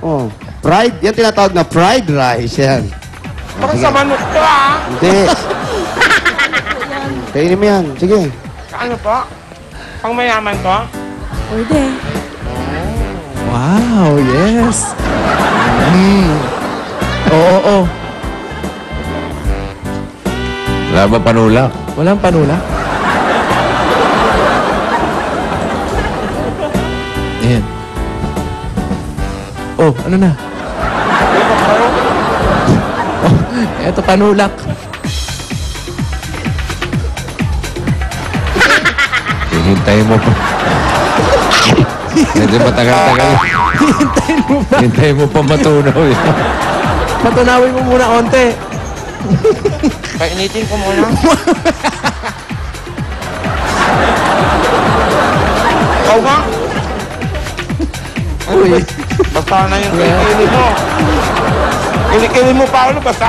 Oh. Fried? Yan tinatawag na fried rice. Yan. Baka sa manok to, ah. Hindi. Kainin mo yan. Sige. Ano po? Pang mayaman to? Pwede. Wow, yes. Oo. Wala ba panulak? Walang panula. Ayan. Oh, ano na? Oh, eto panulak. Hintayin mo pa. Medyo matagal-tagal. Hintayin mo pa matunaw. Patunawin mo muna konti. Painitin ko muna. Ikaw nga. Uy. Basta na yung kilikili mo. Kilikili mo pa ulo, basta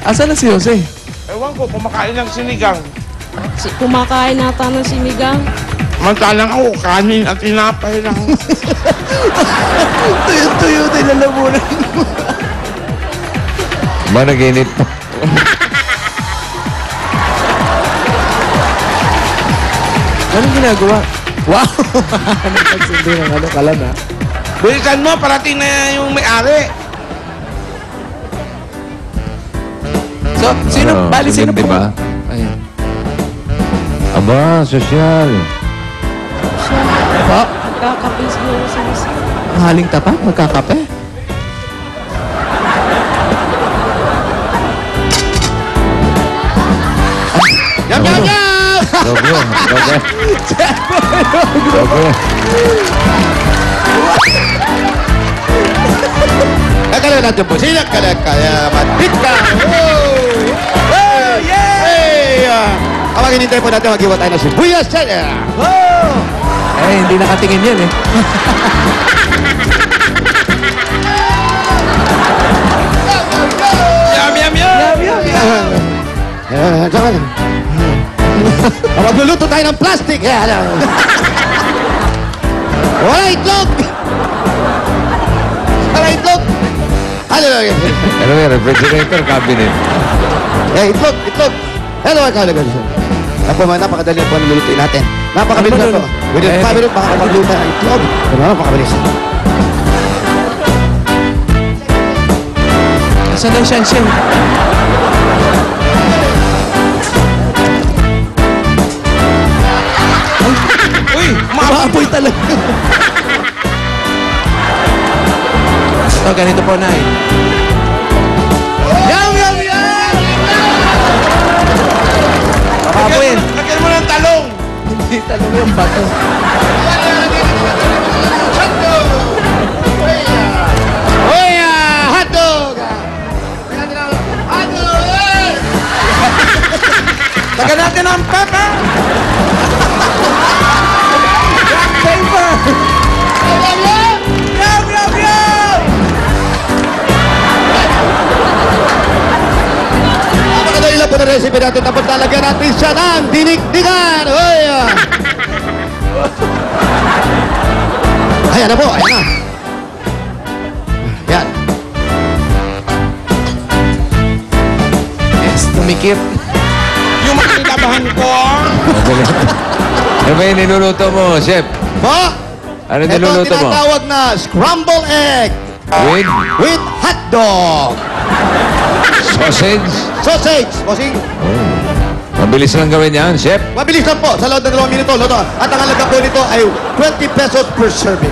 Asan na si Jose? Ewan ko, kumakain ng sinigang. Kumakain nata ng sinigang. Mantalang ako, kanin at tinapay lang. Tuyo-tuyo din lalamunan mo. Ba nag-init pa? Anong ginagawa? Wow! Anong pagsindi ng kalan, ha? Bilisan mo, parating na yung may-ari. So, sino? Bali, sino di po? ba? Ayan. Aba, sosyal. Siya. Po? Magkakape siguro sa isa. Ang haling tapat? Magkakape? Yum, yum, yum! Dobro. Kagalaw natin po. Sila kaya matik ka. Oh, yay! Kapag hinintay po natin, mag-iwa tayo ng sibuyas. Oh! Eh, hindi nakatingin yan, eh. Yum, yum, yum! Saka na. Magluluto tayo ng plastic. Wala itlog! Wala itlog! Ano lang yan? Ano yan? Refrigerator cabinet. Itlog! Itlog! Ano ang kalaga dito? Napakadali po ang lulutuin natin. Napakabilis na po. Within 5 minutes, makakapagluto ng itlog. Napakabilis. Asan na siya siya? Uy, Maapoy talaga. Ito, ganito po, Nay. Yum, yum, yum! Maapoy. lagyan mo ng talong. Hindi talaga yung bato. Hoy, hotdog! Hotdog! Lagyan natin ang papa. Black paper! Yum, yum, yum! Napakadali lang po na recipe natin. Tapos lalagyan natin siya ng dinikdikan. Hoy! Ayan na po, ayan na. Yan. Yes, tumikip. Yung makikitabahan ko. Ano ba yung niluluto mo, chef? Po? Ano Ito ang niluluto mo? tinatawag na scrambled egg with hotdog. Sausage? Sausage. Bossing, Mabilis lang gawin yan, chef. mabilis lang po. Sa loob ng 2 minuto. Luto. At ang halaga po nito ay 20 pesos per serving.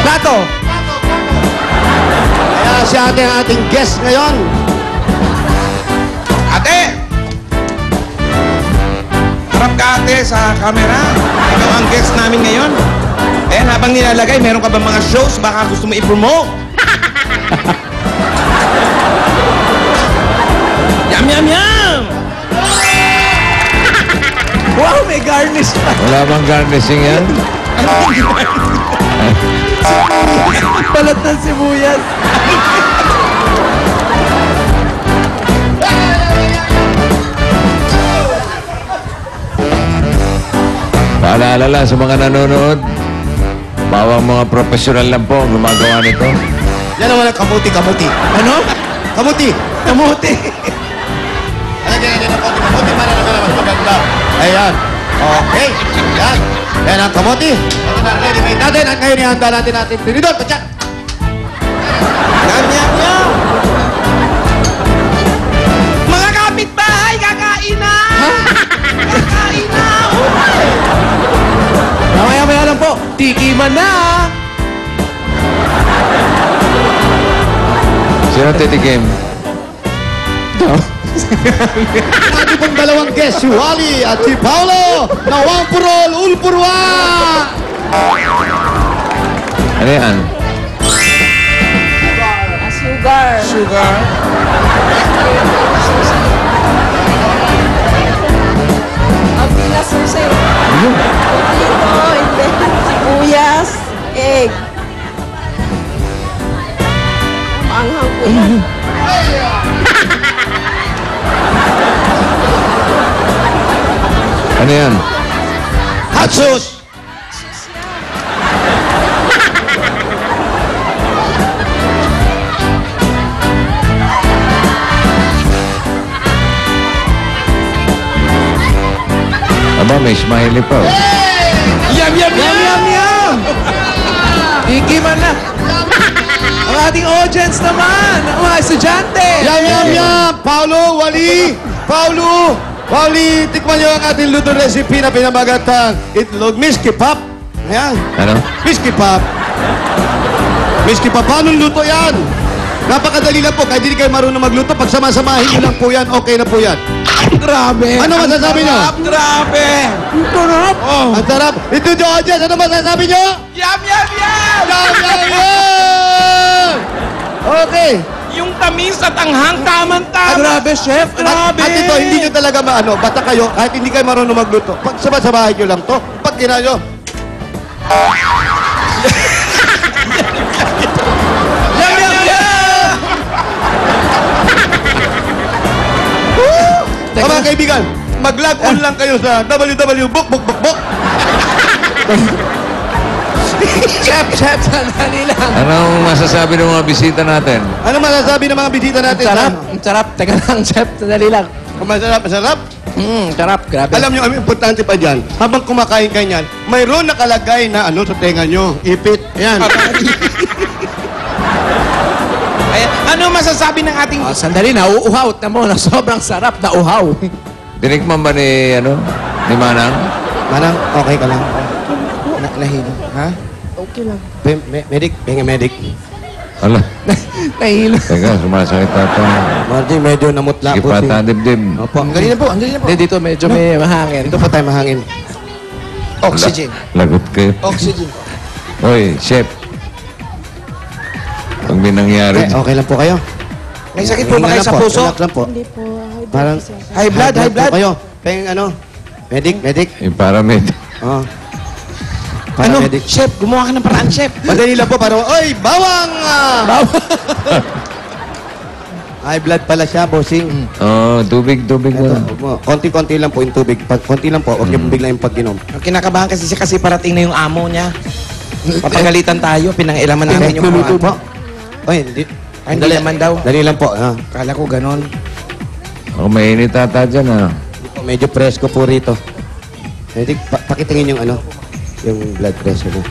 Plato! Kaya si ate ang ating guest ngayon. Ate! Harap ka ate sa camera. Ikaw ang guest namin ngayon. Eh, habang nilalagay, meron ka ba mga shows baka gusto mo i-promote? Yum, yum, yum! Wow, may garnish pa. Wala bang garnishing yan? Balat ng sibuyas. Paalala sa mga nanonood, bawang mga profesional lang po ang gumagawa nito. Yan naman ang kamuti. Ano? Kamuti. Kamuti. Alagyan natin ang kamuti para naman mas maganda. Ayan. Okay. Yan. Yan ang kamuti. Ito na, ready-made natin. At ngayon ihanda natin natin. Tinidor, patsak. Yan, yan, yan. Mga kapitbahay, kakain na! Kakain na! Mamaya-maya lang po. Tikiman na. Sino titikim? Ang ating pong dalawang guest, si Wally at si Paolo. Nawang purol, ulpurwa. Ano yan? Sugar. Sugar. Ang pinasusi. Ito, hindi. Sibuyas, egg. Maanghang po yan. Ano yan? Hot sauce. Aba, may smiley pa. Oh. Yum, yum, Yum, yum, yum. Tikiman na. Ang ating audience naman. Ang mga estudyante. Yum. Paolo, Wally. Wally, tikman niyo ang ating luto recipe na pinamagatang itlog Miski Pop. Ayan. Ano? Miski Pop. Miski Pop, paano luto yan? Napakadali lang po. Kahit hindi kayo marunong magluto, pag sama-samahin niyo lang po yan, okay na po yan. Grabe. Ano masasabi niyo? Grabe! Sarap. Oh. Ang sarap. Ito yung audience. Ano masasabi niyo? Yum, yum, yum! Yum! Okay. Yung tamis at anghang tamang-tama. Grabe, chef. At ito, hindi nyo talaga maano. Basta kayo, kahit hindi kayo marunong magluto, pag sama-samahin nyo lang to, pag gina nyo, Yum, yum, yum! mga kaibigan, mag-log on lang kayo sa www.book. Chef, sandali lang. Anong masasabi ng mga bisita natin? Ano masasabi ng mga bisita natin? Sarap. Ang sarap. Teka lang, chef. Sandali lang. Masarap. Sarap. Grabe. Alam nyo, ang importante pa dyan, habang kumakain kayo niyan, mayroon nakalagay na ano sa tenga nyo, ipit. Ayan. Ayan, ano masasabi ng ating... Sandali, nauuhaw. Tamo na sobrang sarap. Nauuhaw. Tinikman ba ni, ni Manang? Manang, okay ka lang. Nahilo. Ha? Okay lang. Medic. Ala, Nahilo. teka, sumasakit ata. Margie, medyo namutla Sige po. pa, dibdib. Opo. Ang galing na po. Hindi, dito medyo may mahangin. Dito pa tayo mahangin. Oxygen. Lagot kayo. Oxygen. Oy, chef. Pag may nangyari, Okay lang po kayo? May sakit po ba kayo sa puso? Relax lang po. Hindi po. Parang High blood, high blood. po kayo. Peng ano? Medic. paramid. Oh. Ano? Paramedic. Chef, gumawa ka ng paraan, chef. Madali lang po para, oy, bawang! High blood pala siya, bossing. Oh, tubig Ito, na. konti-konti lang po yung tubig. Konti lang po, huwag niyo bigla yung pag-inom. Kinakabahan kasi parating na yung amo niya. Papagalitan tayo, pinang-ilaman namin yung Nagluluto mga... po. Oy, hindi. Ay, hindi naman daw. Dali lang po. Ha? Kala ko ganon. Ako mainit ata dyan, ah. Medyo presko po rito. Medic, pakitingin yung ano, yung blood pressure mo.